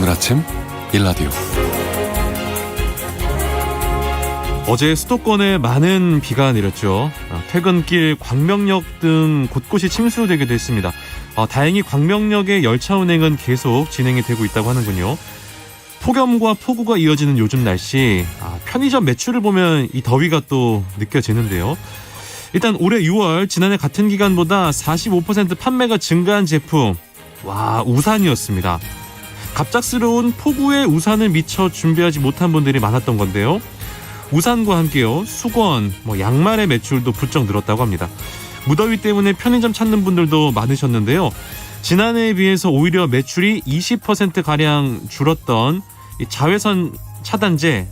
오늘 아침 일라디오. 어제 수도권에 많은 비가 내렸죠. 퇴근길 광명역 등 곳곳이 침수되기도 했습니다. 다행히 광명역의 열차 운행은 계속 진행이 되고 있다고 하는군요. 폭염과 폭우가 이어지는 요즘 날씨, 편의점 매출을 보면 이 더위가 또 느껴지는데요. 일단 올해 6월 지난해 같은 기간보다 45% 판매가 증가한 제품, 우산이었습니다. 갑작스러운 폭우에 우산을 미처 준비하지 못한 분들이 많았던 건데요. 우산과 함께요, 수건, 양말의 매출도 부쩍 늘었다고 합니다. 무더위 때문에 편의점 찾는 분들도 많으셨는데요. 지난해에 비해서 오히려 매출이 20%가량 줄었던 이 자외선 차단제,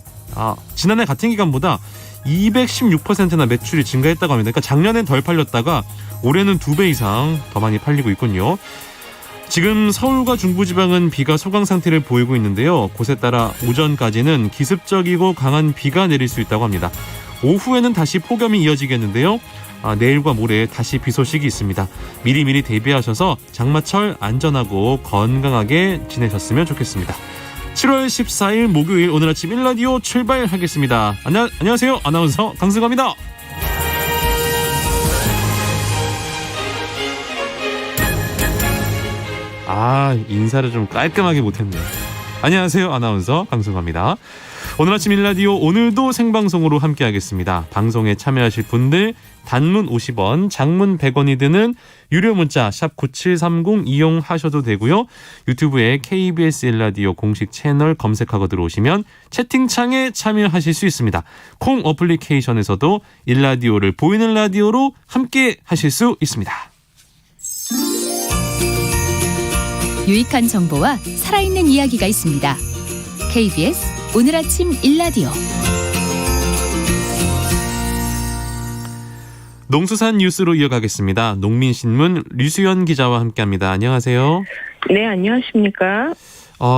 지난해 같은 기간보다 216%나 매출이 증가했다고 합니다. 그러니까 작년엔 덜 팔렸다가 올해는 2배 이상 더 많이 팔리고 있군요. 지금 서울과 중부지방은 비가 소강 상태를 보이고 있는데요. 곳에 따라 오전까지는 기습적이고 강한 비가 내릴 수 있다고 합니다. 오후에는 다시 폭염이 이어지겠는데요. 내일과 모레 다시 비 소식이 있습니다. 미리미리 대비하셔서 장마철 안전하고 건강하게 지내셨으면 좋겠습니다. 7월 14일 목요일 오늘 아침 1라디오 출발하겠습니다. 안녕하세요. 아나운서 강승화입니다. 인사를 좀 깔끔하게 못했네요. 안녕하세요. 아나운서 강승화입니다. 오늘 아침 1라디오 오늘도 생방송으로 함께하겠습니다. 방송에 참여하실 분들 단문 50원, 장문 100원이 드는 유료 문자 샵 9730 이용하셔도 되고요. 유튜브에 KBS 1라디오 공식 채널 검색하고 들어오시면 채팅창에 참여하실 수 있습니다. 콩 어플리케이션에서도 1라디오를 보이는 라디오로 함께 하실 수 있습니다. 유익한 정보와 살아있는 이야기가 있습니다. KBS 오늘 아침 1라디오. 농수산 뉴스로 이어가겠습니다. 농민신문 류수연 기자와 함께합니다. 안녕하세요. 네, 안녕하십니까.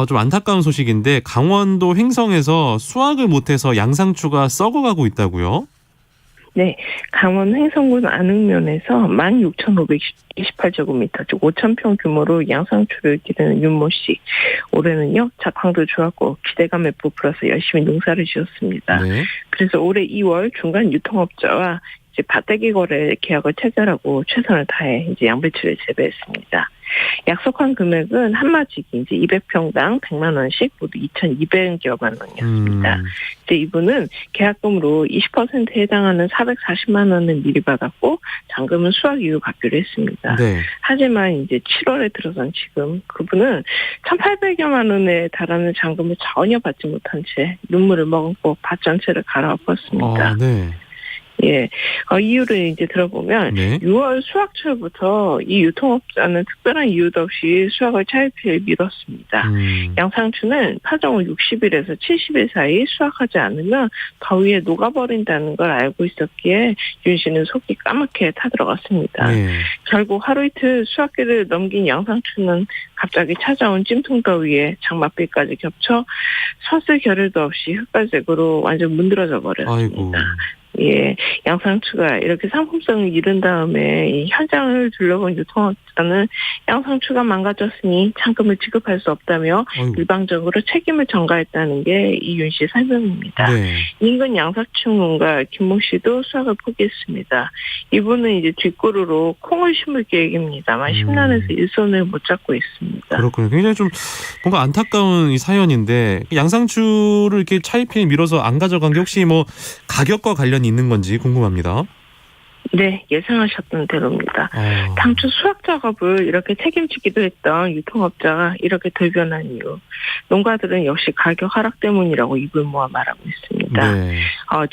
좀 안타까운 소식인데 강원도 횡성에서 수확을 못해서 양상추가 썩어가고 있다고요? 네, 강원 횡성군 안흥면에서 16,528제곱미터, 즉 5,000평 규모로 양상추를 기르는 윤모 씨. 올해는요, 작황도 좋았고 기대감에 부풀어서 열심히 농사를 지었습니다. 네. 그래서 올해 2월 중간 유통업자와 이제 밭대기 거래 계약을 체결하고 최선을 다해 이제 양배추를 재배했습니다. 약속한 금액은 한 마지기 이제 200평당 100만 원씩 모두 2,200여만 원이었습니다. 이제 이분은 계약금으로 20%에 해당하는 440만 원을 미리 받았고 잔금은 수확 이후 받기로 했습니다. 네. 하지만 이제 7월에 들어선 지금 그분은 1,800여만 원에 달하는 잔금을 전혀 받지 못한 채 눈물을 머금고 밭 전체를 갈아엎었습니다. 네. 예, 이유를 이제 들어보면 네. 6월 수확철부터 이 유통업자는 특별한 이유도 없이 수확을 차일피일 미뤘습니다. 양상추는 파종 후 60일에서 70일 사이 수확하지 않으면 더위에 녹아버린다는 걸 알고 있었기에 윤 씨는 속이 까맣게 타들어갔습니다. 네. 결국 하루 이틀 수확기를 넘긴 양상추는 갑자기 찾아온 찜통더위에 장맛비까지 겹쳐 서슬 겨를도 없이 흑갈색으로 완전 문드러져 버렸습니다. 아이고. 예, 양상추가 이렇게 상품성을 잃은 다음에 이 현장을 둘러본 유통업자는 양상추가 망가졌으니 잔금을 지급할 수 없다며 일방적으로 책임을 전가했다는 게 이윤 씨 설명입니다. 네. 인근 양상추 농가 김모 씨도 수확을 포기했습니다. 이분은 이제 뒷골으로 콩을 심을 계획입니다만 심란해서 일손을 못 잡고 있습니다. 그렇군요. 굉장히 좀 뭔가 안타까운 이 사연인데 양상추를 이렇게 차일피일 밀어서 안 가져간 게 혹시 가격과 관련이 있는 건지 궁금합니다. 네, 예상하셨던 대로입니다. 당초 수확 작업을 이렇게 책임지기도 했던 유통업자가 이렇게 돌변한 이유. 농가들은 역시 가격 하락 때문이라고 입을 모아 말하고 있습니다. 네.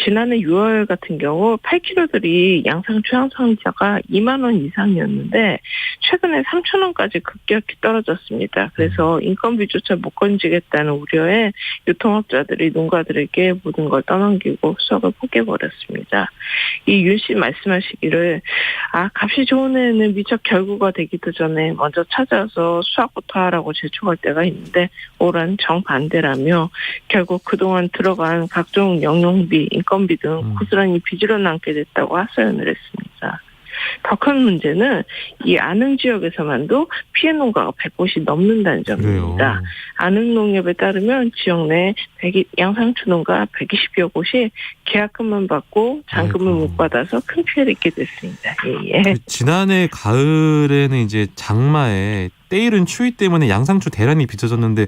지난해 6월 같은 경우 8kg들이 양상추 향상자가 2만 원 이상이었는데 최근에 3천 원까지 급격히 떨어졌습니다. 그래서 인건비조차 못 건지겠다는 우려에 유통업자들이 농가들에게 모든 걸 떠넘기고 수확을 포기해버렸습니다. 이 윤 씨 말씀하시기를 값이 좋은 애는 미처 결구가 되기도 전에 먼저 찾아서 수확부터 하라고 재촉할 때가 있는데 올해는 정반대라며 결국 그동안 들어간 각종 영용비, 인건비 등 고스란히 빚으로 남게 됐다고 하소연을 했습니다. 더 큰 문제는 이 안흥 지역에서만도 피해 농가가 100곳이 넘는다는 점입니다. 그래요. 안흥농협에 따르면 지역 내 양상추 농가 120여 곳이 계약금만 받고 잔금을 아이고. 못 받아서 큰 피해를 입게 됐습니다. 예. 그 지난해 가을에는 이제 장마에 때이른 추위 때문에 양상추 대란이 빚어졌는데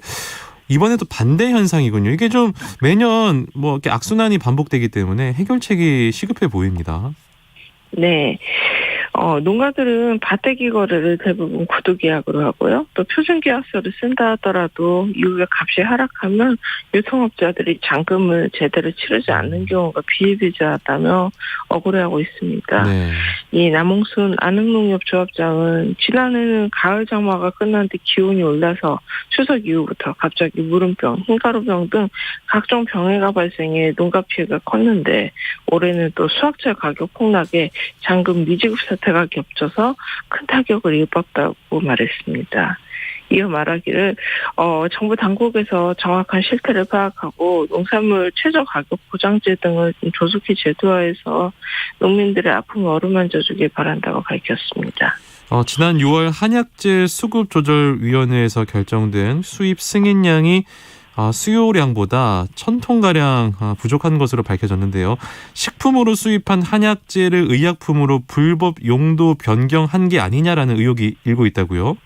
이번에도 반대 현상이군요. 이게 좀 매년 뭐 이렇게 악순환이 반복되기 때문에 해결책이 시급해 보입니다. 네. 농가들은 밭대기 거래를 대부분 구두계약으로 하고요. 또 표준계약서를 쓴다 하더라도 이후에 값이 하락하면 유통업자들이 잔금을 제대로 치르지 않는 경우가 비일비재하다며 억울해하고 있습니다. 네. 이 남홍순 안흥농협조합장은 지난해는 가을 장마가 끝난 뒤 기온이 올라서 추석 이후부터 갑자기 물음병, 흰가루병 등 각종 병해가 발생해 농가 피해가 컸는데 올해는 또 수확철 가격 폭락에 잔금 미지급 사태가 겹쳐서 큰 타격을 입었다고 말했습니다. 이어 말하기를 정부 당국에서 정확한 실태를 파악하고 농산물 최저 가격 보장제 등을 좀 조속히 제도화해서 농민들의 아픔을 어루만져주길 바란다고 밝혔습니다. 지난 6월 한약재 수급조절위원회에서 결정된 수입 승인량이 수요량보다 1,000톤가량 부족한 것으로 밝혀졌는데요. 식품으로 수입한 한약재를 의약품으로 불법 용도 변경한 게 아니냐라는 의혹이 일고 있다고요?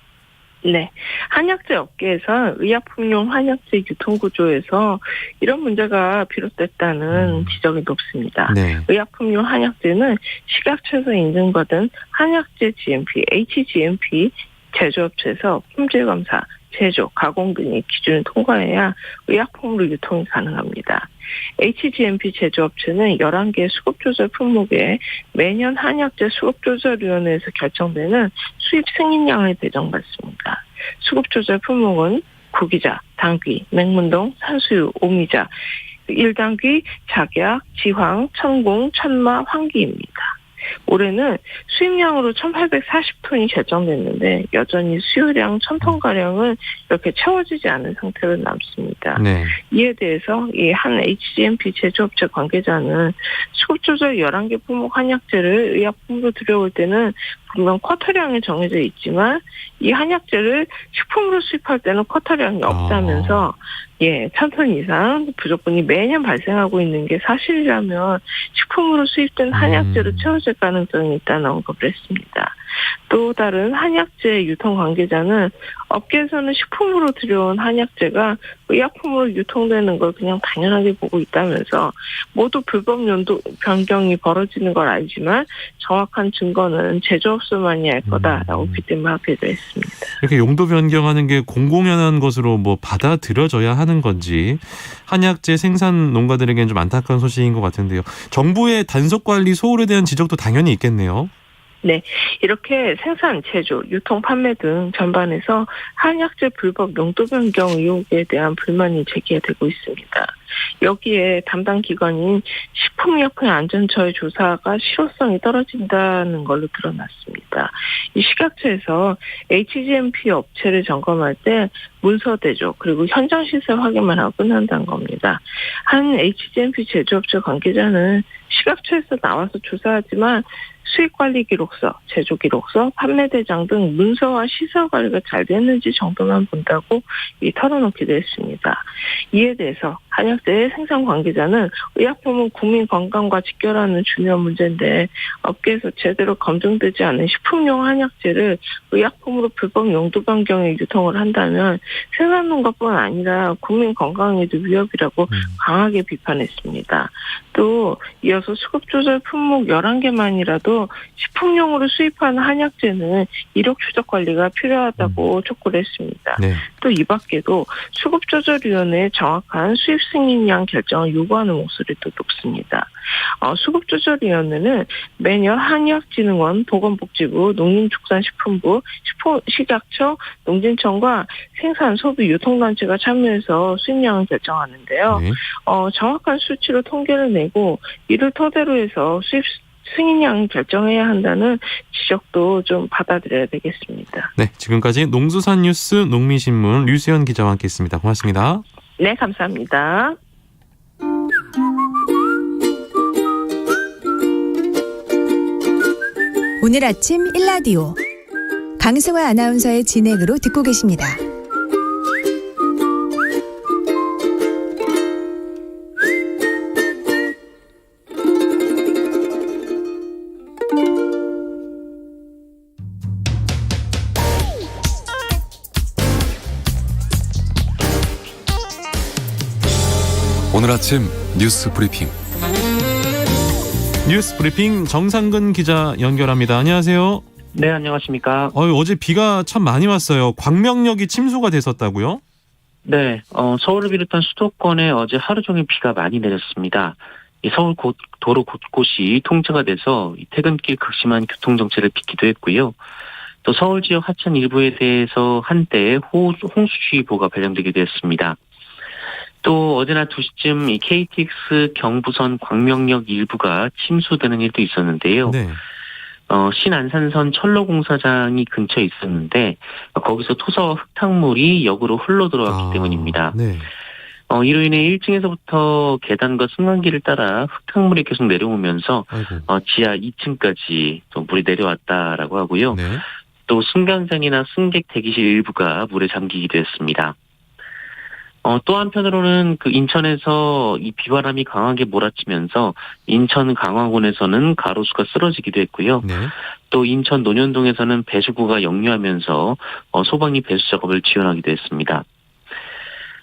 네. 한약재 업계에서 의약품용 한약재 유통구조에서 이런 문제가 비롯됐다는 지적이 높습니다. 네. 의약품용 한약재는 식약처에서 인증받은 한약재 GMP, HGMP 제조업체에서 품질검사, 제조, 가공 등의 기준을 통과해야 의약품으로 유통이 가능합니다. HGMP 제조업체는 11개 수급조절 품목에 매년 한약재 수급조절위원회에서 결정되는 수입 승인량을 배정받습니다. 수급조절 품목은 구기자, 당귀, 맹문동, 산수유, 오미자, 1당귀, 작약, 지황, 천공, 천마, 황기입니다. 올해는 수입량으로 1,840톤이 결정됐는데 여전히 수요량 1,000톤가량은 이렇게 채워지지 않은 상태로 남습니다. 네. 이에 대해서 이 한 HGMP 제조업체 관계자는 수급조절 11개 품목 한약재를 의약품으로 들여올 때는 분명 쿼터량이 정해져 있지만 이 한약재를 식품으로 수입할 때는 쿼터량이 없다면서 1,000톤 이상 부족분이 매년 발생하고 있는 게 사실이라면 식품으로 수입된 한약재로 채워질 가능성이 있다는 언급을 했습니다. 또 다른 한약재 유통 관계자는 업계에서는 식품으로 들여온 한약재가 의약품으로 유통되는 걸 그냥 당연하게 보고 있다면서 모두 불법 용도 변경이 벌어지는 걸 알지만 정확한 증거는 제조업소만이 할 거다라고 빗대말하기도 했습니다. 이렇게 용도 변경하는 게 공공연한 것으로 뭐 받아들여져야 하는 건지 한약재 생산 농가들에게는 좀 안타까운 소식인 것 같은데요. 정부의 단속 관리 소홀에 대한 지적도 당연히 있겠네요. 네, 이렇게 생산, 제조, 유통, 판매 등 전반에서 한약재 불법 용도 변경 의혹에 대한 불만이 제기가 되고 있습니다. 여기에 담당 기관인 식품의약품 안전처의 조사가 실효성이 떨어진다는 걸로 드러났습니다. 이 식약처에서 HGMP 업체를 점검할 때 문서 대조 그리고 현장 시설 확인만 하고 끝난다는 겁니다. 한 HGMP 제조업체 관계자는 식약처에서 나와서 조사하지만 수익관리기록서, 제조기록서, 판매대장 등 문서와 시설 관리가 잘 됐는지 정도만 본다고 털어놓기도 했습니다. 이에 대해서 한약재의 생산 관계자는 의약품은 국민 건강과 직결하는 중요한 문제인데 업계에서 제대로 검증되지 않은 식품용 한약재를 의약품으로 불법 용도 변경에 유통을 한다면 생산농가뿐 아니라 국민 건강에도 위협이라고 강하게 비판했습니다. 또 이어서 수급조절 품목 11개만이라도 식품용으로 수입하는 한약재는 이력 추적 관리가 필요하다고 촉구를 했습니다. 네. 또 이 밖에도 수급조절위원회의 정확한 수입 승인량 결정을 요구하는 목소리도 높습니다. 수급조절위원회는 매년 한의학진흥원, 보건복지부, 농림축산식품부, 식약처, 농진청과 생산, 소비, 유통단체가 참여해서 수입량을 결정하는데요. 네. 정확한 수치로 통계를 내고 이를 토대로 해서 수입 승인량 결정해야 한다는 지적도 좀 받아들여야 되겠습니다. 네, 지금까지 농수산뉴스 농민신문 류수연 기자와 함께했습니다. 고맙습니다. 네, 감사합니다. 오늘 아침 일라디오 강승화 아나운서의 진행으로 듣고 계십니다. 오늘 아침 뉴스 브리핑. 뉴스 브리핑 정상근 기자 연결합니다. 안녕하세요. 네, 안녕하십니까. 어제 비가 참 많이 왔어요. 광명역이 침수가 됐었다고요? 네, 서울을 비롯한 수도권에 어제 하루 종일 비가 많이 내렸습니다. 이 서울 도로 곳곳이 통제가 돼서 퇴근길 극심한 교통정체를 빚기도 했고요. 또 서울 지역 하천 일부에 대해서 한때 홍수주의보가 발령되기도 했습니다. 또 어제나 2시쯤 이 KTX 경부선 광명역 일부가 침수되는 일도 있었는데요. 네. 신안산선 철로공사장이 근처에 있었는데 거기서 토사와 흙탕물이 역으로 흘러 들어왔기 때문입니다. 네. 이로 인해 1층에서부터 계단과 승강기를 따라 흙탕물이 계속 내려오면서 지하 2층까지 좀 물이 내려왔다라고 하고요. 네. 또 승강장이나 승객 대기실 일부가 물에 잠기기도 했습니다. 또 한편으로는 그 인천에서 이 비바람이 강하게 몰아치면서 인천 강화군에서는 가로수가 쓰러지기도 했고요. 네. 또 인천 논현동에서는 배수구가 역류하면서 소방이 배수 작업을 지원하기도 했습니다.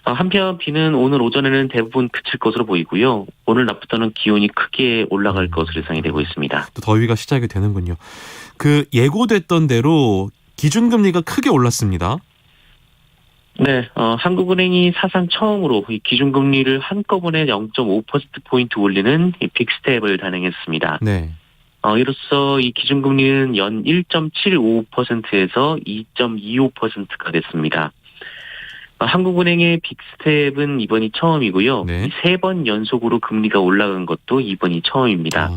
한편 비는 오늘 오전에는 대부분 그칠 것으로 보이고요. 오늘 낮부터는 기온이 크게 올라갈 것으로 예상이 되고 있습니다. 또 더위가 시작이 되는군요. 그 예고됐던 대로 기준금리가 크게 올랐습니다. 네, 한국은행이 사상 처음으로 이 기준금리를 한꺼번에 0.5%포인트 올리는 이 빅스텝을 단행했습니다. 네. 이로써 이 기준금리는 연 1.75%에서 2.25%가 됐습니다. 한국은행의 빅스텝은 이번이 처음이고요. 네. 3번 연속으로 금리가 올라간 것도 이번이 처음입니다.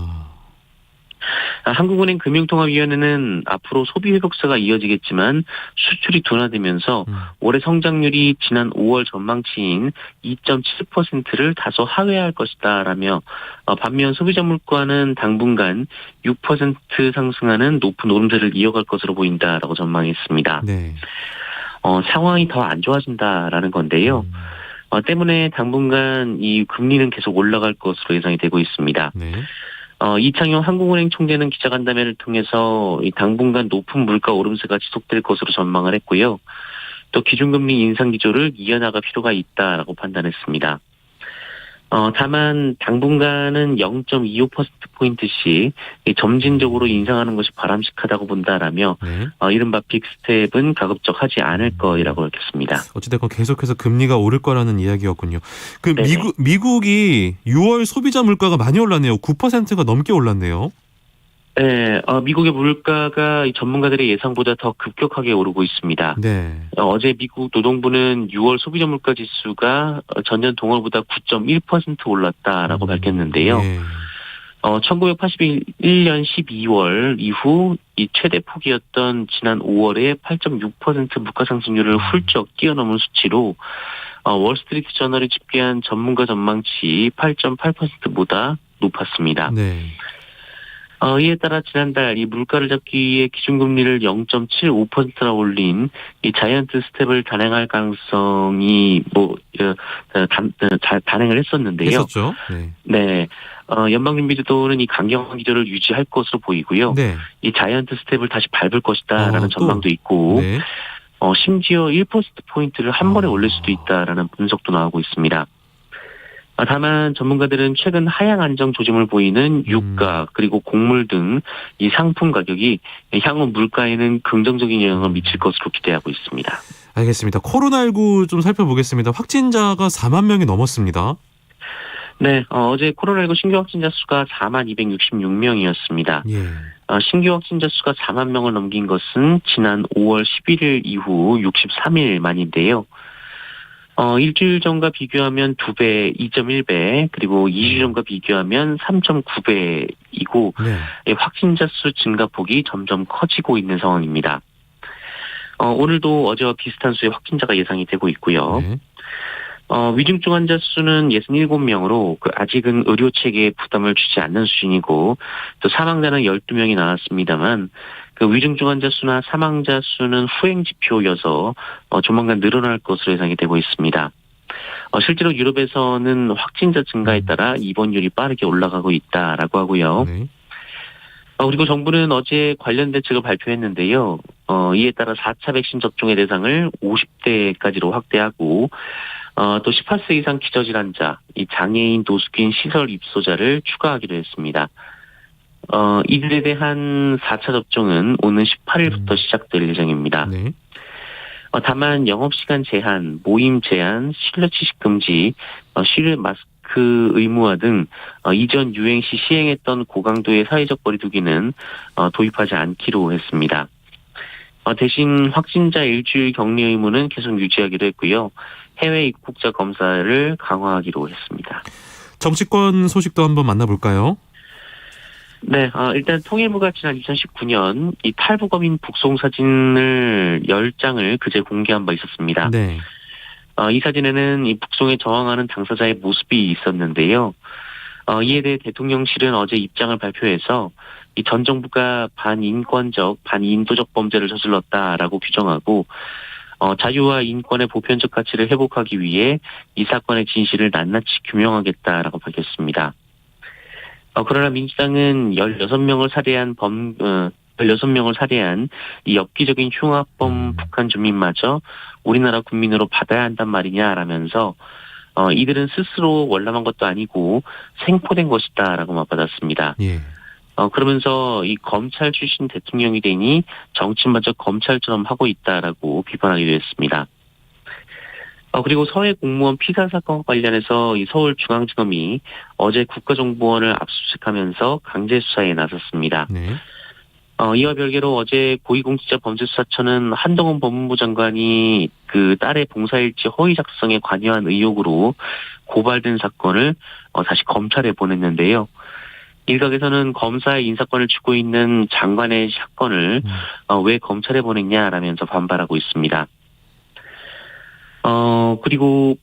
한국은행 금융통화위원회는 앞으로 소비 회복세가 이어지겠지만 수출이 둔화되면서 올해 성장률이 지난 5월 전망치인 2.7%를 다소 하회할 것이다라며 반면 소비자 물가는 당분간 6% 상승하는 높은 오름세를 이어갈 것으로 보인다라고 전망했습니다. 네. 상황이 더 안 좋아진다라는 건데요. 때문에 당분간 이 금리는 계속 올라갈 것으로 예상이 되고 있습니다. 네. 이창용 한국은행 총재는 기자간담회를 통해서 이 당분간 높은 물가 오름세가 지속될 것으로 전망을 했고요. 또 기준금리 인상 기조를 이어나갈 필요가 있다라고 판단했습니다. 다만 당분간은 0.25%포인트씩 점진적으로 인상하는 것이 바람직하다고 본다라며 네. 이른바 빅스텝은 가급적 하지 않을 거라고 밝혔습니다. 어찌됐건 계속해서 금리가 오를 거라는 이야기였군요. 그 네네. 미국이 6월 소비자 물가가 많이 올랐네요. 9%가 넘게 올랐네요. 네, 미국의 물가가 이 전문가들의 예상보다 더 급격하게 오르고 있습니다. 네. 어제 미국 노동부는 6월 소비자 물가 지수가 전년 동월보다 9.1% 올랐다라고 밝혔는데요. 네. 1981년 12월 이후 이 최대 폭이었던 지난 5월에 8.6% 물가 상승률을 훌쩍 뛰어넘은 수치로 월스트리트 저널이 집계한 전문가 전망치 8.8%보다 높았습니다. 네. 이에 따라 지난달 이 물가를 잡기 위해 기준금리를 0.75%나 올린 이 자이언트 스텝을 단행할 가능성이 단행을 했었는데요. 했었죠. 네. 네. 연방준비제도는 이 강경한 기조를 유지할 것으로 보이고요. 네. 이 자이언트 스텝을 다시 밟을 것이다라는 전망도 있고, 네. 심지어 1%포인트를 한 번에 올릴 수도 있다라는 분석도 나오고 있습니다. 다만 전문가들은 최근 하향 안정 조짐을 보이는 유가 그리고 곡물 등 이 상품 가격이 향후 물가에는 긍정적인 영향을 미칠 것으로 기대하고 있습니다. 알겠습니다. 코로나19 좀 살펴보겠습니다. 확진자가 4만 명이 넘었습니다. 네, 어제 코로나19 신규 확진자 수가 4만 266명이었습니다. 예. 신규 확진자 수가 4만 명을 넘긴 것은 지난 5월 11일 이후 63일 만인데요. 일주일 전과 비교하면 2배, 2.1배, 그리고 2주 전과 비교하면 3.9배이고, 네. 확진자 수 증가폭이 점점 커지고 있는 상황입니다. 오늘도 어제와 비슷한 수의 확진자가 예상이 되고 있고요. 네. 위중증 환자 수는 67명으로 아직은 의료 체계에 부담을 주지 않는 수준이고 또 사망자는 12명이 나왔습니다만 위중증 환자 수나 사망자 수는 후행 지표여서 조만간 늘어날 것으로 예상이 되고 있습니다. 실제로 유럽에서는 확진자 증가에 따라 입원율이 빠르게 올라가고 있다라고 하고요. 네. 그리고 정부는 어제 관련 대책을 발표했는데요. 이에 따라 4차 백신 접종의 대상을 50대까지로 확대하고 또 18세 이상 기저질환자, 이 장애인, 노숙인, 시설 입소자를 추가하기로 했습니다. 이들에 대한 4차 접종은 오는 18일부터 시작될 예정입니다. 네. 다만 영업시간 제한, 모임 제한, 실내 취식 금지, 실외 마스크 의무화 등 이전 유행 시 시행했던 고강도의 사회적 거리두기는 도입하지 않기로 했습니다. 대신 확진자 일주일 격리 의무는 계속 유지하기로 했고요. 해외 입국자 검사를 강화하기로 했습니다. 정치권 소식도 한번 만나볼까요? 네, 일단 통일부가 지난 2019년 이 탈북어민 북송 사진을 10장을 그제 공개한 바 있었습니다. 네. 이 사진에는 이 북송에 저항하는 당사자의 모습이 있었는데요. 이에 대해 대통령실은 어제 입장을 발표해서 이 전 정부가 반인권적, 반인도적 범죄를 저질렀다라고 규정하고 자유와 인권의 보편적 가치를 회복하기 위해 이 사건의 진실을 낱낱이 규명하겠다라고 밝혔습니다. 그러나 민주당은 16명을 살해한 이 엽기적인 흉악범 북한 주민마저 우리나라 국민으로 받아야 한단 말이냐라면서 이들은 스스로 월남한 것도 아니고 생포된 것이다라고 맞받았습니다. 예. 그러면서 이 검찰 출신 대통령이 되니 정치마저 검찰처럼 하고 있다라고 비판하기도 했습니다. 그리고 서해 공무원 피살 사건과 관련해서 이 서울중앙지검이 어제 국가정보원을 압수수색하면서 강제 수사에 나섰습니다. 네. 이와 별개로 어제 고위공직자범죄수사처는 한동훈 법무부 장관이 그 딸의 봉사일지 허위 작성에 관여한 의혹으로 고발된 사건을 다시 검찰에 보냈는데요. 일각에서는 검사의 인사권을 쥐고 있는 장관의 사건을 왜 검찰에 보냈냐라면서 반발하고 있습니다. 그리고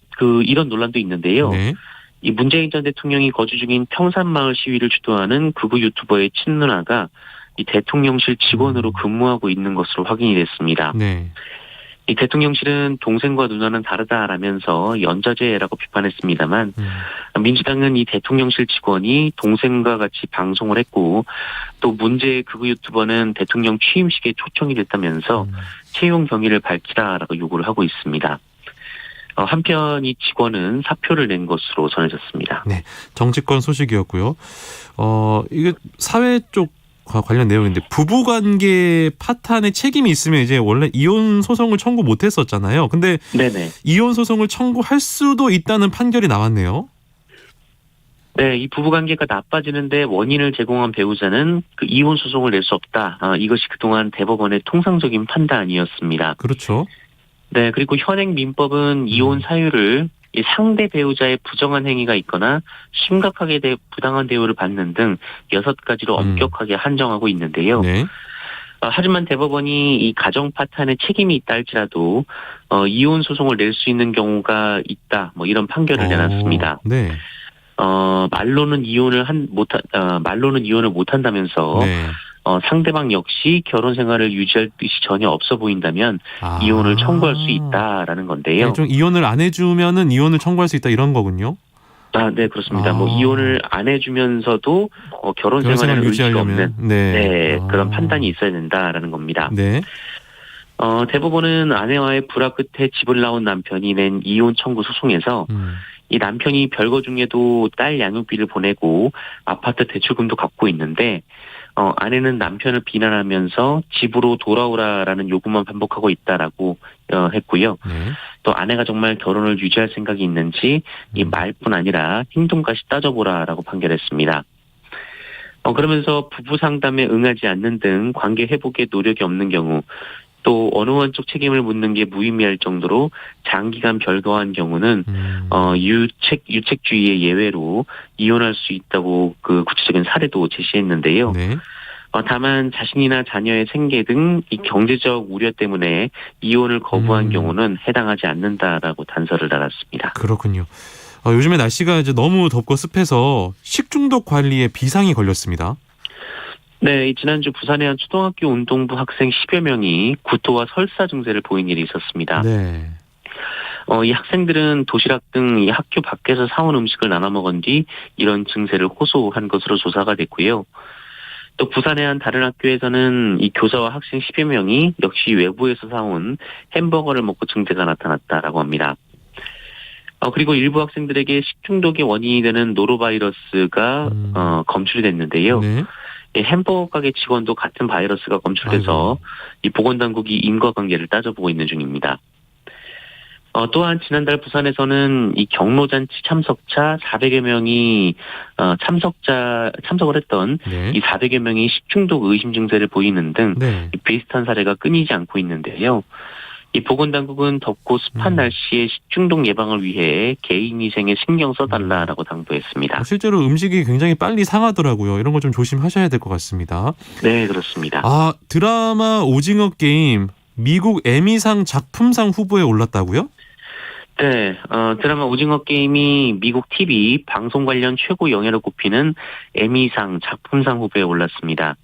이런 논란도 있는데요. 네. 이 문재인 전 대통령이 거주 중인 평산마을 시위를 주도하는 극우 유튜버의 친누나가 이 대통령실 직원으로 근무하고 있는 것으로 확인이 됐습니다. 네. 이 대통령실은 동생과 누나는 다르다라면서 연좌제라고 비판했습니다만 민주당은 이 대통령실 직원이 동생과 같이 방송을 했고 또 문제의 극우 유튜버는 대통령 취임식에 초청이 됐다면서 채용 경위를 밝히라라고 요구를 하고 있습니다. 한편 이 직원은 사표를 낸 것으로 전해졌습니다. 네, 정치권 소식이었고요. 이게 사회 쪽 관련 내용인데 부부관계 파탄에 책임이 있으면 이제 원래 이혼 소송을 청구 못했었잖아요. 근데 네네. 이혼 소송을 청구할 수도 있다는 판결이 나왔네요. 네, 이 부부관계가 나빠지는데 원인을 제공한 배우자는 이혼 소송을 낼 수 없다. 이것이 그동안 대법원의 통상적인 판단이었습니다. 그렇죠. 네, 그리고 현행 민법은 이혼 사유를 이 상대 배우자의 부정한 행위가 있거나 심각하게 부당한 대우를 받는 등 6가지로 엄격하게 한정하고 있는데요. 네. 하지만 대법원이 이 가정 파탄에 책임이 있다 할지라도 이혼 소송을 낼 수 있는 경우가 있다. 이런 판결을 내놨습니다. 네. 말로는 이혼을 못한다면서 네. 상대방 역시 결혼 생활을 유지할 뜻이 전혀 없어 보인다면 이혼을 청구할 수 있다라는 건데요. 네, 좀 이혼을 안 해주면은 이혼을 청구할 수 있다 이런 거군요. 네, 그렇습니다. 이혼을 안 해주면서도 결혼 생활을 의지가 없는 그런 판단이 있어야 된다라는 겁니다. 네. 대법원은 아내와의 불화 끝에 집을 나온 남편이 낸 이혼 청구 소송에서 이 남편이 별거 중에도 딸 양육비를 보내고 아파트 대출금도 갚고 있는데 아내는 남편을 비난하면서 집으로 돌아오라라는 요구만 반복하고 있다라고 했고요. 네. 또 아내가 정말 결혼을 유지할 생각이 있는지 이 말뿐 아니라 행동까지 따져보라라고 판결했습니다. 그러면서 부부 상담에 응하지 않는 등 관계 회복에 노력이 없는 경우 또 어느 한쪽 책임을 묻는 게 무의미할 정도로 장기간 별거한 경우는 유책주의의 예외로 이혼할 수 있다고 그 구체적인 사례도 제시했는데요. 네. 다만 자신이나 자녀의 생계 등 이 경제적 우려 때문에 이혼을 거부한 경우는 해당하지 않는다라고 단서를 달았습니다. 그렇군요. 요즘에 날씨가 이제 너무 덥고 습해서 식중독 관리에 비상이 걸렸습니다. 네, 지난주 부산의 한 초등학교 운동부 학생 10여 명이 구토와 설사 증세를 보인 일이 있었습니다. 네. 이 학생들은 도시락 등 이 학교 밖에서 사온 음식을 나눠 먹은 뒤 이런 증세를 호소한 것으로 조사가 됐고요. 또 부산의 한 다른 학교에서는 이 교사와 학생 10여 명이 역시 외부에서 사온 햄버거를 먹고 증세가 나타났다라고 합니다. 그리고 일부 학생들에게 식중독의 원인이 되는 노로바이러스가 검출이 됐는데요. 네. 이 햄버거 가게 직원도 같은 바이러스가 검출돼서 이 보건당국이 인과관계를 따져보고 있는 중입니다. 또한 지난달 부산에서는 이 경로잔치 참석자 400여 명이 참석을 했던 네. 이 400여 명이 식중독 의심 증세를 보이는 등 네. 비슷한 사례가 끊이지 않고 있는데요. 이 보건당국은 덥고 습한 날씨에 식중독 예방을 위해 개인위생에 신경 써달라라고 당부했습니다. 실제로 음식이 굉장히 빨리 상하더라고요. 이런 거 좀 조심하셔야 될 것 같습니다. 네, 그렇습니다. 드라마 오징어 게임 미국 에미상 작품상 후보에 올랐다고요? 네, 드라마 오징어 게임이 미국 TV 방송 관련 최고 영예로 꼽히는 에미상 작품상 후보에 올랐습니다.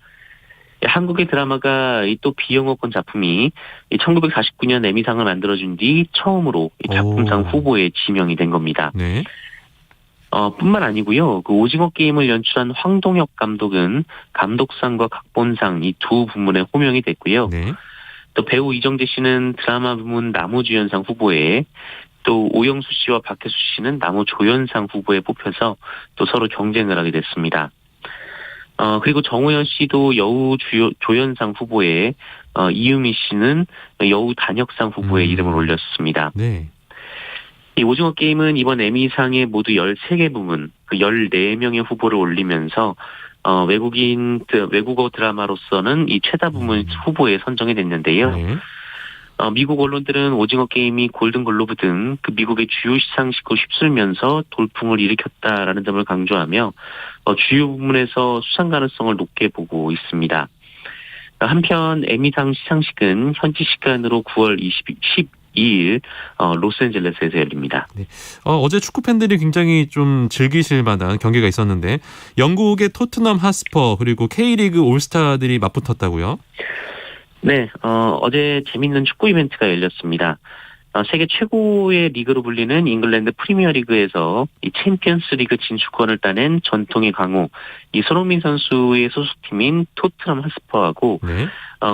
한국의 드라마가 또 비영어권 작품이 1949년 에미상을 만들어준 뒤 처음으로 작품상 후보에 지명이 된 겁니다. 네. 뿐만 아니고요. 그 오징어 게임을 연출한 황동혁 감독은 감독상과 각본상 이 두 부문에 호명이 됐고요. 네. 또 배우 이정재 씨는 드라마 부문 나무주연상 후보에 또 오영수 씨와 박혜수 씨는 나무조연상 후보에 뽑혀서 또 서로 경쟁을 하게 됐습니다. 그리고 정호연 씨도 여우 조연상 후보에 이유미 씨는 여우 단역상 후보에 이름을 올렸습니다. 네. 이 오징어 게임은 이번 에미상에 모두 13개 부문, 14명의 후보를 올리면서 외국어 드라마로서는 이 최다 부문 후보에 선정이 됐는데요. 네. 미국 언론들은 오징어 게임이 골든글로브 등 그 미국의 주요 시상식을 휩쓸면서 돌풍을 일으켰다라는 점을 강조하며 주요 부문에서 수상 가능성을 높게 보고 있습니다. 한편 에미상 시상식은 현지 시간으로 9월 12일 로스앤젤레스에서 열립니다. 네. 어제 축구 팬들이 굉장히 좀 즐기실 만한 경기가 있었는데 영국의 토트넘 핫스퍼 그리고 K리그 올스타들이 맞붙었다고요? 네, 어제 재밌는 축구 이벤트가 열렸습니다. 세계 최고의 리그로 불리는 잉글랜드 프리미어리그에서 이 챔피언스 리그 진출권을 따낸 전통의 강호 이 손흥민 선수의 소속팀인 토트넘 핫스퍼하고 네.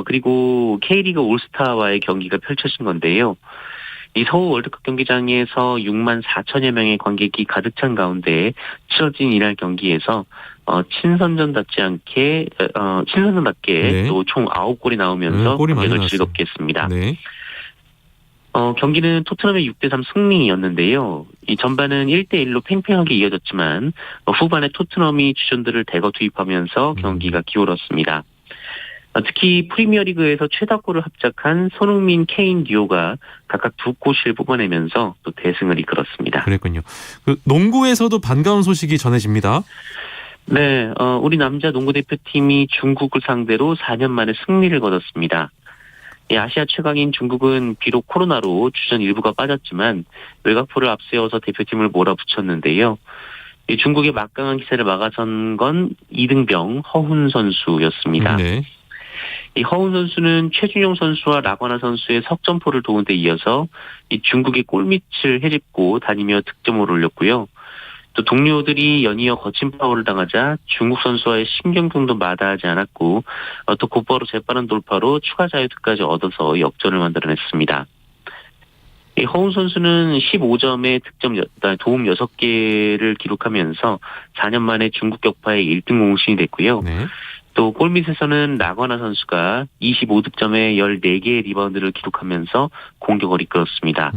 그리고 K리그 올스타와의 경기가 펼쳐진 건데요. 이 서울 월드컵 경기장에서 6만 4천여 명의 관객이 가득 찬 가운데 치러진 이날 경기에서 친선전답게 네. 또 총 9골이 나오면서 경기를 즐겁게 했습니다. 네. 경기는 토트넘의 6대3 승리였는데요. 이 전반은 1대1로 팽팽하게 이어졌지만 후반에 토트넘이 주전들을 대거 투입하면서 경기가 기울었습니다. 특히 프리미어리그에서 최다골을 합작한 손흥민, 케인 듀오가 각각 2골을 뽑아내면서 또 대승을 이끌었습니다. 그랬군요. 농구에서도 반가운 소식이 전해집니다. 네, 우리 남자 농구 대표팀이 중국을 상대로 4년 만에 승리를 거뒀습니다. 아시아 최강인 중국은 비록 코로나로 주전 일부가 빠졌지만 외곽포를 앞세워서 대표팀을 몰아붙였는데요. 중국의 막강한 기세를 막아선 건 이등병 허훈 선수였습니다. 네. 이 허훈 선수는 최준용 선수와 라과나 선수의 석점포를 도운 데 이어서 이 중국의 골밑을 헤집고 다니며 득점을 올렸고요. 또 동료들이 연이어 거친 파울을 당하자 중국 선수와의 신경전도 마다하지 않았고 또 곧바로 재빠른 돌파로 추가 자유투까지 얻어서 역전을 만들어냈습니다. 이 허훈 선수는 15점의 득점 도움 6개를 기록하면서 4년 만에 중국 격파의 1등 공신이 됐고요. 네. 또 골밑에서는 라과나 선수가 25득점에 14개의 리바운드를 기록하면서 공격을 이끌었습니다.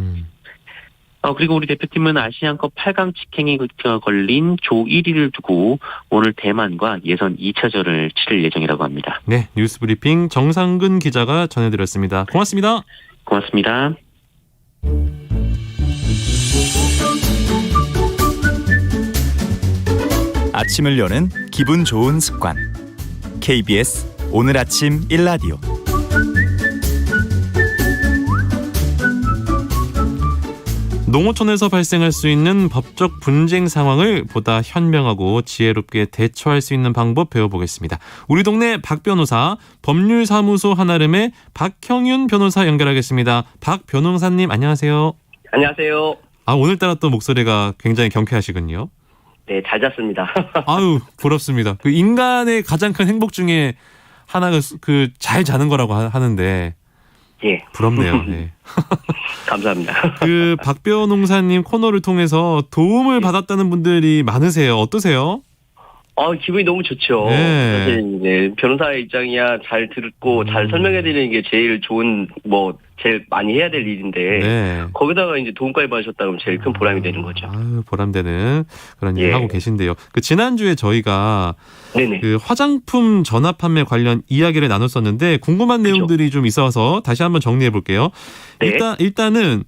그리고 우리 대표팀은 아시안컵 8강 직행에 걸린 조 1위를 두고 오늘 대만과 예선 2차전을 치를 예정이라고 합니다. 네, 뉴스브리핑 정상근 기자가 전해드렸습니다. 고맙습니다. 고맙습니다. 아침을 여는 기분 좋은 습관. KBS 오늘 아침 일라디오. 농어촌에서 발생할 수 있는 법적 분쟁 상황을 보다 현명하고 지혜롭게 대처할 수 있는 방법 배워보겠습니다. 우리 동네 박 변호사, 법률사무소 한아름의 박형윤 변호사 연결하겠습니다. 박 변호사님 안녕하세요. 안녕하세요. 오늘따라 또 목소리가 굉장히 경쾌하시군요. 네, 잘 잤습니다. 아유, 부럽습니다. 그 인간의 가장 큰 행복 중에 하나가 잘 자는 거라고 하는데. 예. 부럽네요. 네. 감사합니다. 그 박 변호사님 코너를 통해서 도움을 받았다는 분들이 많으세요. 어떠세요? 기분이 너무 좋죠. 네. 사실 이제 변호사의 입장이야 잘 듣고 잘 설명해드리는 게 제일 좋은 제일 많이 해야 될 일인데 네. 거기다가 이제 도움까지 받으셨다 그러면 제일 큰 보람이 되는 거죠. 보람되는 그런 예. 일을 하고 계신데요. 그 지난주에 저희가 네네. 그 화장품 전화 판매 관련 이야기를 나눴었는데 궁금한 그쵸. 내용들이 좀 있어서 다시 한번 정리해 볼게요. 네. 일단은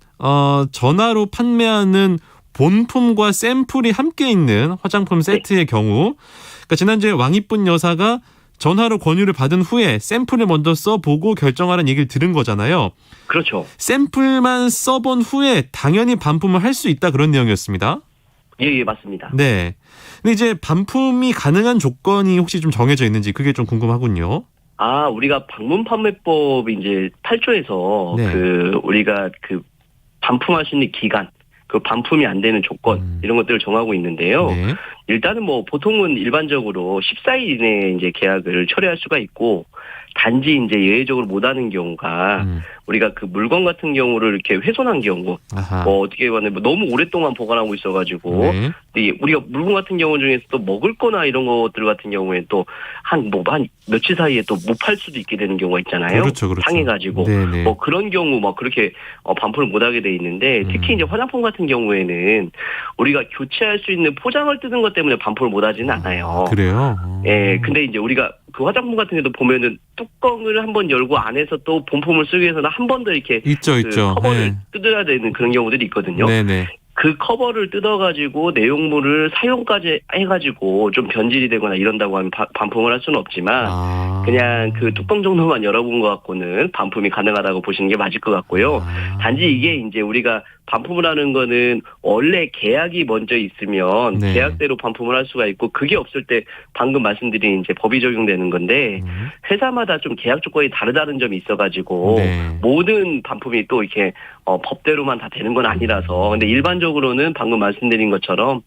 전화로 판매하는 본품과 샘플이 함께 있는 화장품 세트의 경우, 그러니까 지난주에 왕이쁜 여사가 전화로 권유를 받은 후에 샘플을 먼저 써보고 결정하라는 얘기를 들은 거잖아요. 그렇죠. 샘플만 써본 후에 당연히 반품을 할 수 있다 그런 내용이었습니다. 예, 맞습니다. 네. 근데 이제 반품이 가능한 조건이 혹시 좀 정해져 있는지 그게 좀 궁금하군요. 우리가 방문 판매법 이제 8조에서 네. 우리가 반품할 수 있는 기간, 그 반품이 안 되는 조건 이런 것들을 정하고 있는데요. 네. 일단은 보통은 일반적으로 14일 이내에 이제 계약을 처리할 수가 있고 단지 이제 예외적으로 못하는 경우가 우리가 그 물건 같은 경우를 이렇게 훼손한 경우, 어떻게 보면 너무 오랫동안 보관하고 있어가지고, 네. 우리가 물건 같은 경우 중에서 또 먹을 거나 이런 것들 같은 경우에 또 한 며칠 사이에 또 못 팔 수도 있게 되는 경우가 있잖아요. 그렇죠. 상해가지고. 그런 경우 그렇게 반품을 못 하게 돼 있는데, 특히 이제 화장품 같은 경우에는 우리가 교체할 수 있는 포장을 뜯은 것 때문에 반품을 못 하지는 않아요. 그래요? 예, 근데 이제 우리가 그 화장품 같은 경우도 보면은 뚜껑을 한번 열고 안에서 또 본품을 쓰기 위해서는 한 번 더 이렇게 있죠. 커버를 네. 뜯어야 되는 그런 경우들이 있거든요. 네네. 그 커버를 뜯어가지고 내용물을 사용까지 해가지고 좀 변질이 되거나 이런다고 하면 반품을 할 수는 없지만 그냥 그 뚜껑 정도만 열어본 것 갖고는 반품이 가능하다고 보시는 게 맞을 것 같고요. 단지 이게 이제 우리가 반품을 하는 거는 원래 계약이 먼저 있으면 네. 계약대로 반품을 할 수가 있고 그게 없을 때 방금 말씀드린 이제 법이 적용되는 건데 회사마다 좀 계약 조건이 다르다는 점이 있어가지고 네. 모든 반품이 또 이렇게 법대로만 다 되는 건 아니라서 근데 일반적으로는 방금 말씀드린 것처럼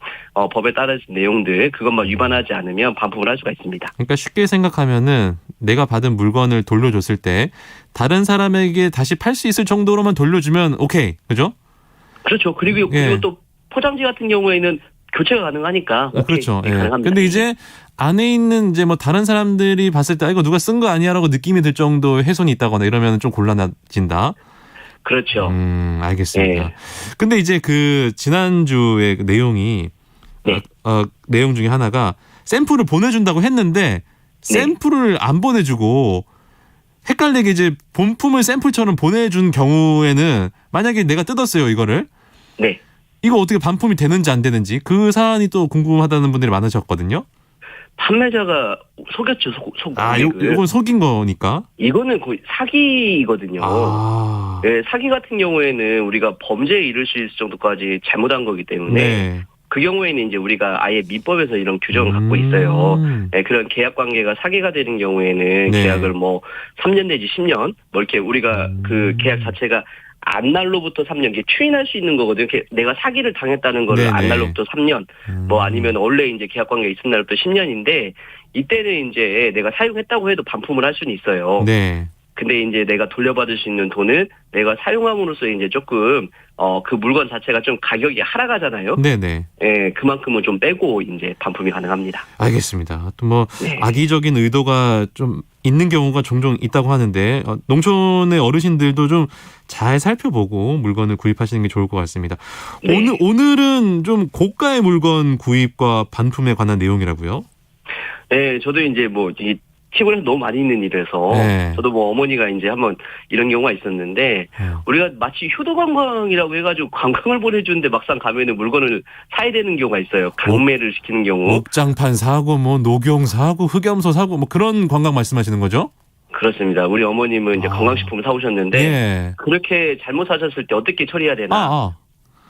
법에 따른 내용들 그것만 위반하지 않으면 반품을 할 수가 있습니다. 그러니까 쉽게 생각하면은 내가 받은 물건을 돌려줬을 때 다른 사람에게 다시 팔 수 있을 정도로만 돌려주면 오케이, 그죠? 그렇죠. 그리고 또 포장지 같은 경우에는 교체가 가능하니까. 그렇죠. 가능합니다. 근데 이제 안에 있는 이제 다른 사람들이 봤을 때 이거 누가 쓴 거 아니야라고 느낌이 들 정도의 훼손이 있다거나 이러면 좀 곤란해진다. 그렇죠. 알겠습니다. 네. 근데 이제 그 지난주의 그 내용이 내용 중에 하나가 샘플을 보내준다고 했는데 샘플을 안 보내주고 헷갈리게 이제 본품을 샘플처럼 보내준 경우에는 만약에 내가 뜯었어요 이거를. 네. 이거 어떻게 반품이 되는지 안 되는지 그 사안이 또 궁금하다는 분들이 많으셨거든요. 판매자가 속였죠. 이건 속인 거니까. 이거는 거의 사기거든요. 네, 사기 같은 경우에는 우리가 범죄에 이를 수 있을 정도까지 잘못한 거기 때문에 네. 그 경우에는 이제 우리가 아예 민법에서 이런 규정을 갖고 있어요. 네, 그런 계약 관계가 사기가 되는 경우에는 계약을 3년 내지 10년 이렇게 우리가 그 계약 자체가 안날로부터 3년 이게 추인할 수 있는 거거든요. 이렇게 내가 사기를 당했다는 거를 안날로부터 3년 아니면 원래 이제 계약 관계가 있은 날부터 10년인데 이때는 이제 내가 사용했다고 해도 반품을 할 수는 있어요. 네. 근데 이제 내가 돌려받을 수 있는 돈을 내가 사용함으로써 이제 조금 그 물건 자체가 좀 가격이 하락하잖아요. 네네. 예, 그만큼은 좀 빼고 이제 반품이 가능합니다. 알겠습니다. 또 악의적인 의도가 좀 있는 경우가 종종 있다고 하는데 농촌의 어르신들도 좀 잘 살펴보고 물건을 구입하시는 게 좋을 것 같습니다. 네. 오늘은 좀 고가의 물건 구입과 반품에 관한 내용이라고요? 네, 저도 이제 시골에서 너무 많이 있는 일이라서 네. 저도 뭐 어머니가 이제 한번 이런 경우가 있었는데 우리가 마치 효도관광이라고 해가지고 관광을 보내주는데 막상 가면은 물건을 사야 되는 경우가 있어요. 강매를 시키는 경우. 옥장판 사고 뭐 녹용 사고 흑염소 사고 뭐 그런 관광 말씀하시는 거죠? 그렇습니다. 우리 어머님은 이제 건강식품을 사오셨는데 예. 그렇게 잘못 사셨을 때 어떻게 처리해야 되나.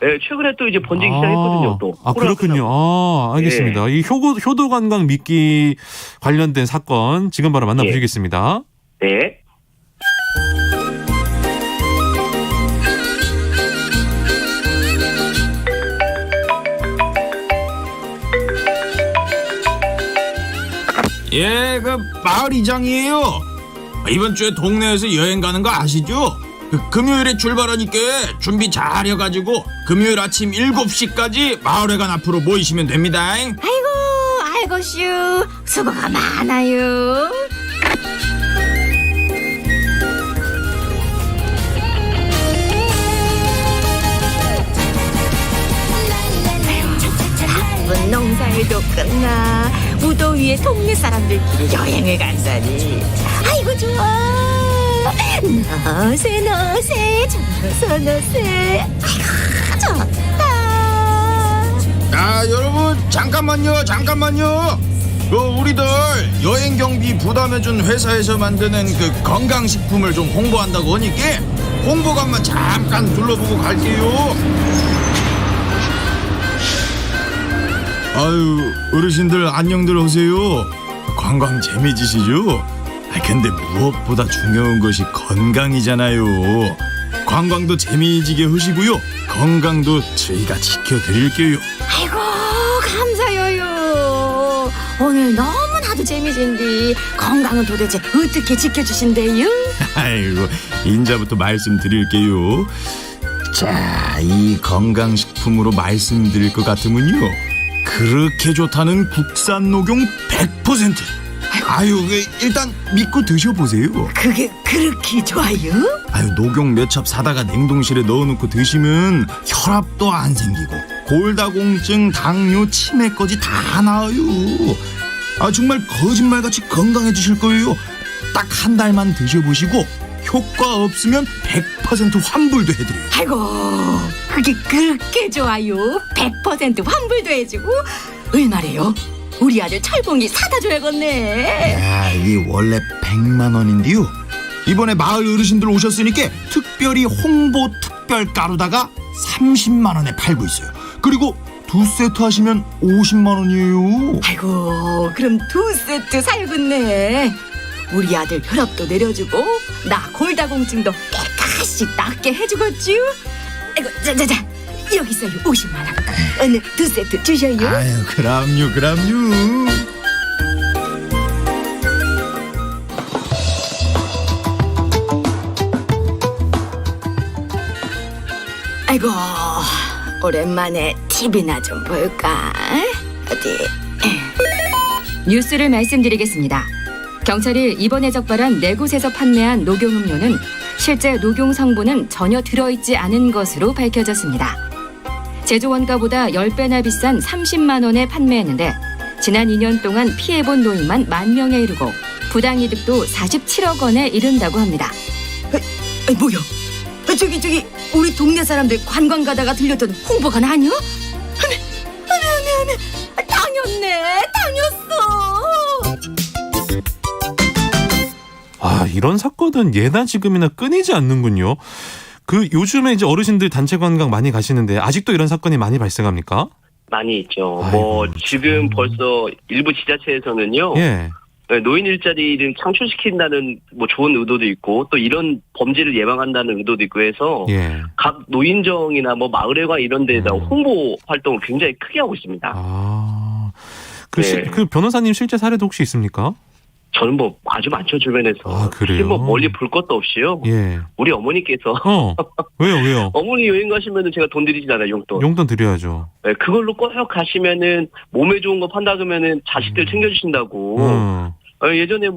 네, 최근에 또 이제 번지기 시작했거든요. 또. 그렇군요. 알겠습니다. 이 효도관광 미끼 관련된 사건 지금 바로 만나보시겠습니다. 네. 예, 그 마을 이장이에요. 이번 주에 동네에서 여행 가는 거 아시죠? 금요일에 출발하니까 준비 잘 해가지고 금요일 아침 7시까지 마을회관 앞으로 모이시면 됩니다. 아이고 슈 수고가 많아요. 바쁜 농사일도 끝나 무더위에 동네 사람들끼리 여행을 간다니 아이고 좋아. 너세 저너세 아이고 좋다. 아, 여러분 잠깐만요. 우리들 여행 경비 부담해준 회사에서 만드는 그 건강식품을 좀 홍보한다고 하니까 홍보관만 잠깐 둘러보고 갈게요. 아유, 어르신들 안녕들 하세요. 관광 재미지시죠? 근데 무엇보다 중요한 것이 건강이잖아요. 관광도 재미지게 하시고요, 건강도 저희가 지켜드릴게요. 아이고 감사해요. 오늘 너무나도 재미진디 건강은 도대체 어떻게 지켜주신대요? 아이고, 인자부터 말씀드릴게요. 자, 이 건강식품으로 말씀드릴 것 같으면요, 그렇게 좋다는 국산 녹용 100%. 아유, 일단 믿고 드셔보세요. 그게 그렇게 좋아요? 아유, 녹용 몇 첩 사다가 냉동실에 넣어놓고 드시면 혈압도 안 생기고 골다공증, 당뇨, 치매까지 다 나아요. 아, 정말 거짓말같이 건강해지실 거예요. 딱 한 달만 드셔보시고 효과 없으면 100% 환불도 해드려요. 아이고, 그게 그렇게 좋아요. 100% 환불도 해주고. 얼마래요? 우리 아들 철봉이 사다 줘야겠네. 야, 이게 원래 100만 원인데요, 이번에 마을 어르신들 오셨으니까 특별히 홍보 특별가로다가 30만 원에 팔고 있어요. 그리고 2세트 하시면 50만 원이에요. 아이고, 그럼 2세트 살겠네. 우리 아들 혈압도 내려주고 나 골다공증도 깨끗이 낫게 해주겠지. 아이고, 자자자, 여기 있어요. 50만 원. 오늘 2세트 주셔요. 아유, 그럼요. 아이고, 오랜만에 TV나 좀 볼까? 어디? 뉴스를 말씀드리겠습니다. 경찰이 이번에 적발한 4곳에서 판매한 녹용음료는 실제 녹용 성분은 전혀 들어있지 않은 것으로 밝혀졌습니다. 제조 원가보다 10배나 비싼 30만 원에 판매했는데 지난 2년 동안 피해본 노인만 10,000명에 이르고 부당이득도 47억 원에 이른다고 합니다. 뭐야? 저기 우리 동네 사람들 관광 가다가 들렸던 홍보관 아니야? 당했어. 이런 사건은 예나 지금이나 끊이지 않는군요. 요즘에 이제 어르신들 단체 관광 많이 가시는데 아직도 이런 사건이 많이 발생합니까? 많이 있죠. 아이고, 지금 벌써 일부 지자체에서는요. 예. 노인 일자리를 창출시킨다는 좋은 의도도 있고 또 이런 범죄를 예방한다는 의도도 있고 해서 예. 각 노인정이나 마을회관 이런 데다 홍보 활동을 굉장히 크게 하고 있습니다. 그 변호사님 실제 사례도 혹시 있습니까? 저는 아주 많죠, 주변에서. 그래요? 멀리 볼 것도 없이요. 예. 우리 어머니께서. 왜요? 어머니 여행 가시면은 제가 돈 드리진 않아요, 용돈. 용돈 드려야죠. 네, 그걸로 꼭 가시면은 몸에 좋은 거 판다 그러면은 자식들 챙겨주신다고. 예전에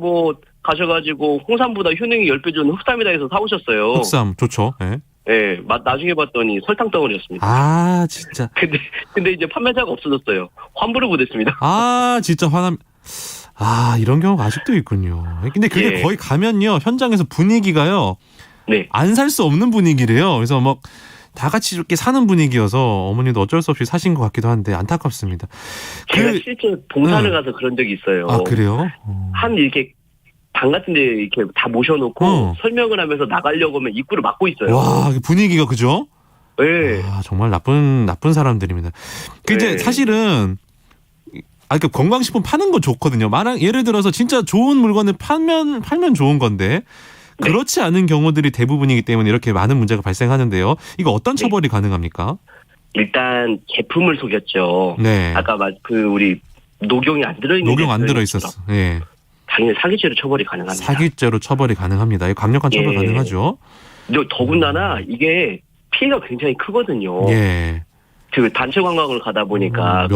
가셔가지고 홍삼보다 효능이 10배 좋은 흑삼이다 해서 사오셨어요. 흑삼, 좋죠. 예. 네, 나중에 봤더니 설탕 덩어리였습니다. 진짜. 근데 이제 판매자가 없어졌어요. 환불을 못했습니다. 진짜 아, 이런 경우가 아직도 있군요. 근데 그게 예. 거의 가면요, 현장에서 분위기가요, 네. 안 살 수 없는 분위기래요. 그래서 막 다 같이 이렇게 사는 분위기여서 어머니도 어쩔 수 없이 사신 것 같기도 한데 안타깝습니다. 제가 실제 봉사를 가서 그런 적이 있어요. 아, 그래요? 한 이렇게 방 같은 데 이렇게 다 모셔놓고 설명을 하면서 나가려고 하면 입구를 막고 있어요. 와, 분위기가 그죠? 네. 아, 정말 나쁜 사람들입니다. 그 이제 네. 사실은 그러니까 건강식품 파는 거 좋거든요. 예를 들어서 진짜 좋은 물건을 팔면 좋은 건데 그렇지 않은 경우들이 대부분이기 때문에 이렇게 많은 문제가 발생하는데요. 이거 어떤 처벌이 가능합니까? 일단 제품을 속였죠. 네. 아까 우리 녹용이 안 들어있는 녹용 안 들어있었어. 예. 당연히 사기죄로 처벌이 가능합니다. 사기죄로 처벌이 가능합니다. 이거 강력한 처벌 가능하죠. 더군다나 이게 피해가 굉장히 크거든요. 예. 그 단체 관광을 가다 보니까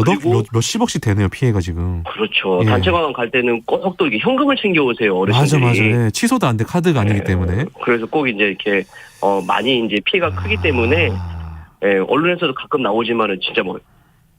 몇십억씩 되네요, 피해가 지금. 그렇죠. 예. 단체 관광 갈 때는 꼭 또 이렇게 현금을 챙겨오세요, 어르신들이. 맞아. 예. 취소도 안 돼, 카드가 아니기 때문에. 그래서 꼭 이제 이렇게 많이 이제 피해가 크기 때문에 언론에서도 가끔 나오지만은 진짜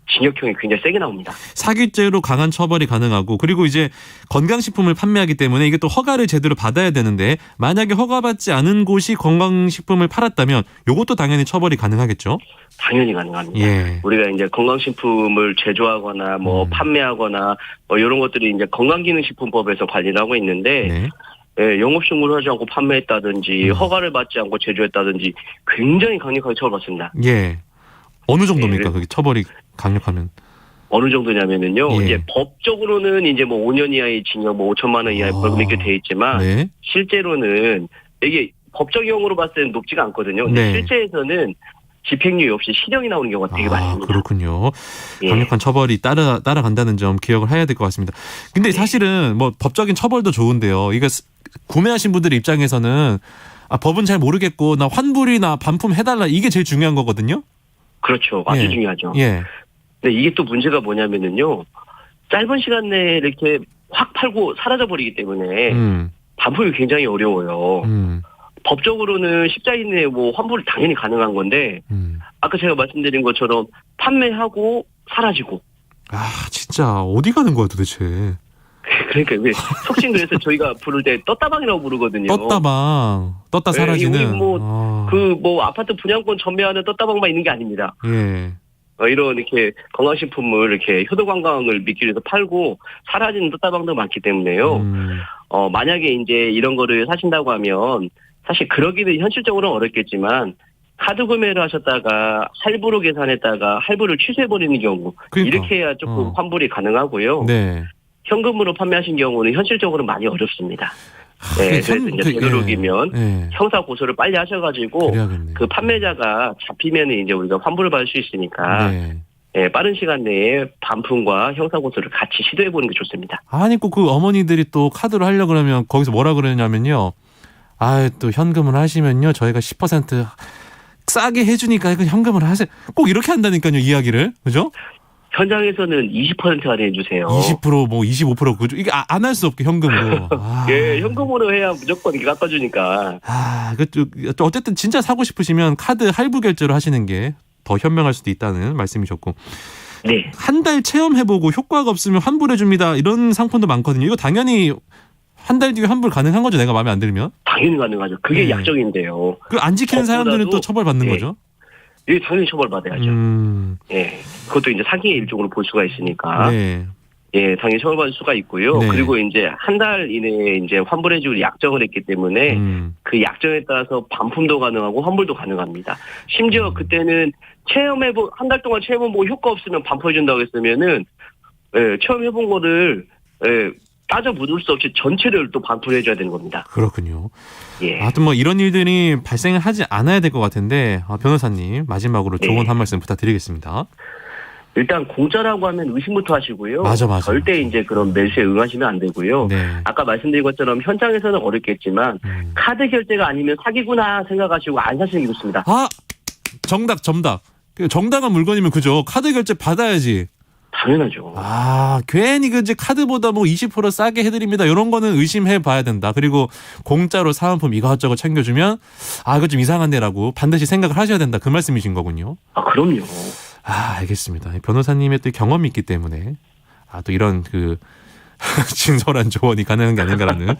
징역형이 굉장히 세게 나옵니다. 사기죄로 강한 처벌이 가능하고, 그리고 이제 건강식품을 판매하기 때문에 이게 또 허가를 제대로 받아야 되는데 만약에 허가받지 않은 곳이 건강식품을 팔았다면 이것도 당연히 처벌이 가능하겠죠? 당연히 가능합니다. 예. 우리가 이제 건강식품을 제조하거나 판매하거나 이런 것들이 이제 건강기능식품법에서 관리를 하고 있는데 영업신고를 하지 않고 판매했다든지 허가를 받지 않고 제조했다든지 굉장히 강력하게 처벌받습니다. 예. 어느 정도입니까? 그게 처벌이 강력하면? 어느 정도냐면은요. 이제 법적으로는 이제 5년 이하의 징역, 5천만 원 이하의 벌금 이렇게 돼 있지만 실제로는 이게 법적용으로 봤을 때는 높지가 않거든요. 근데 실제에서는 집행유예 없이 실형이 나오는 경우가 되게 많습니다. 그렇군요. 강력한 처벌이 따라간다는 점 기억을 해야 될 것 같습니다. 근데 사실은 법적인 처벌도 좋은데요. 이게 구매하신 분들의 입장에서는 법은 잘 모르겠고 나 환불이나 반품 해달라, 이게 제일 중요한 거거든요. 그렇죠. 아주 중요하죠. 예. 근데 이게 또 문제가 뭐냐면은요. 짧은 시간 내에 이렇게 확 팔고 사라져버리기 때문에 반품이 굉장히 어려워요. 법적으로는 십자인 내에 환불이 당연히 가능한 건데 아까 제가 말씀드린 것처럼 판매하고 사라지고. 아, 진짜 어디 가는 거야 도대체. 그러니까 왜 속칭 그래서 저희가 부를 때 떴다방이라고 부르거든요. 떴다 사라지는. 우리 아파트 분양권 전매하는 떴다방만 있는 게 아닙니다. 예. 이런 이렇게 건강식품을 이렇게 효도관광을 미끼 위해서 팔고 사라지는 떴다방도 많기 때문에요. 만약에 이제 이런 거를 사신다고 하면 사실 그러기는 현실적으로는 어렵겠지만 카드 구매를 하셨다가 할부로 계산했다가 할부를 취소해버리는 경우 이렇게 해야 조금 환불이 가능하고요. 네. 현금으로 판매하신 경우는 현실적으로 많이 어렵습니다. 그래서 이제 되도록이면 형사 고소를 빨리 하셔가지고 그래야겠네. 그 판매자가 잡히면 이제 우리가 환불을 받을 수 있으니까 빠른 시간 내에 반품과 형사 고소를 같이 시도해보는 게 좋습니다. 아니 꼭 그 어머니들이 또 카드로 하려고 그러면 거기서 뭐라 그러냐면요. 또 현금으로 하시면요 저희가 10% 싸게 해주니까 현금으로 하세요. 꼭 이렇게 한다니까요, 이야기를. 그죠? 현장에서는 20% 할인해주세요. 20% 25% 그죠? 이게 안 할 수 없게 현금으로. 현금으로 해야 무조건 이게 깎아주니까. 어쨌든 진짜 사고 싶으시면 카드 할부 결제로 하시는 게 더 현명할 수도 있다는 말씀이셨고. 네. 한 달 체험해보고 효과가 없으면 환불해줍니다. 이런 상품도 많거든요. 이거 당연히 한 달 뒤에 환불 가능한 거죠? 내가 마음에 안 들면? 당연히 가능하죠. 그게 약정인데요. 안 지키는 사람들은 또 처벌받는 거죠? 예, 당연히 처벌받아야죠. 그것도 이제 사기의 일종으로 볼 수가 있으니까. 당연히 처벌받을 수가 있고요. 그리고 이제 한 달 이내에 이제 환불해주기로 약정을 했기 때문에 그 약정에 따라서 반품도 가능하고 환불도 가능합니다. 심지어 그때는 한 달 동안 체험해보고 효과 없으면 반품해준다고 했으면은, 체험해본 거를, 따져 묻을 수 없이 전체를 또 반품해줘야 되는 겁니다. 그렇군요. 하여튼 이런 일들이 발생을 하지 않아야 될 것 같은데, 변호사님, 마지막으로 조언 한 말씀 부탁드리겠습니다. 일단 공짜라고 하면 의심부터 하시고요. 맞아. 절대 이제 그런 매수에 응하시면 안 되고요. 아까 말씀드린 것처럼 현장에서는 어렵겠지만 카드 결제가 아니면 사기구나 생각하시고 안 사시는 게 좋습니다. 정답. 정당한 물건이면 그죠. 카드 결제 받아야지. 당연하죠. 괜히 이제 카드보다 20% 싸게 해드립니다. 이런 거는 의심해 봐야 된다. 그리고 공짜로 사은품 이것저것 챙겨주면 이거 좀 이상한데라고 반드시 생각을 하셔야 된다. 그 말씀이신 거군요. 그럼요. 알겠습니다. 변호사님의 또 경험이 있기 때문에 또 이런 진솔한 조언이 가능한 게 아닌가라는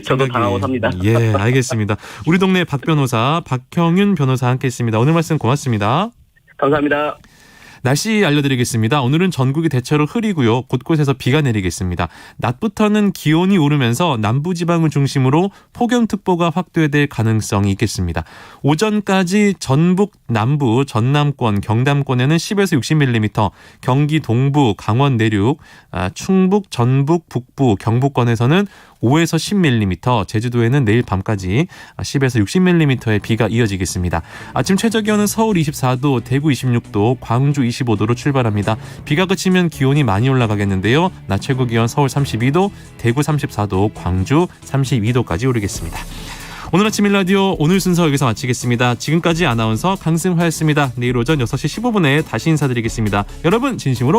저도 당하고 삽니다. 예, 알겠습니다. 우리 동네 박 변호사 박형윤 변호사 함께했습니다. 오늘 말씀 고맙습니다. 감사합니다. 날씨 알려드리겠습니다. 오늘은 전국이 대체로 흐리고요. 곳곳에서 비가 내리겠습니다. 낮부터는 기온이 오르면서 남부지방을 중심으로 폭염특보가 확대될 가능성이 있겠습니다. 오전까지 전북 남부, 전남권, 경남권에는 10에서 60mm, 경기 동부, 강원 내륙, 충북, 전북, 북부, 경북권에서는 5에서 10mm, 제주도에는 내일 밤까지 10에서 60mm의 비가 이어지겠습니다. 아침 최저기온은 서울 24도, 대구 26도, 광주 25도로 출발합니다. 비가 그치면 기온이 많이 올라가겠는데요. 낮 최고기온 서울 32도, 대구 34도, 광주 32도까지 오르겠습니다. 오늘 아침 1라디오 오늘 순서 여기서 마치겠습니다. 지금까지 아나운서 강승화였습니다. 내일 오전 6시 15분에 다시 인사드리겠습니다. 여러분 진심으로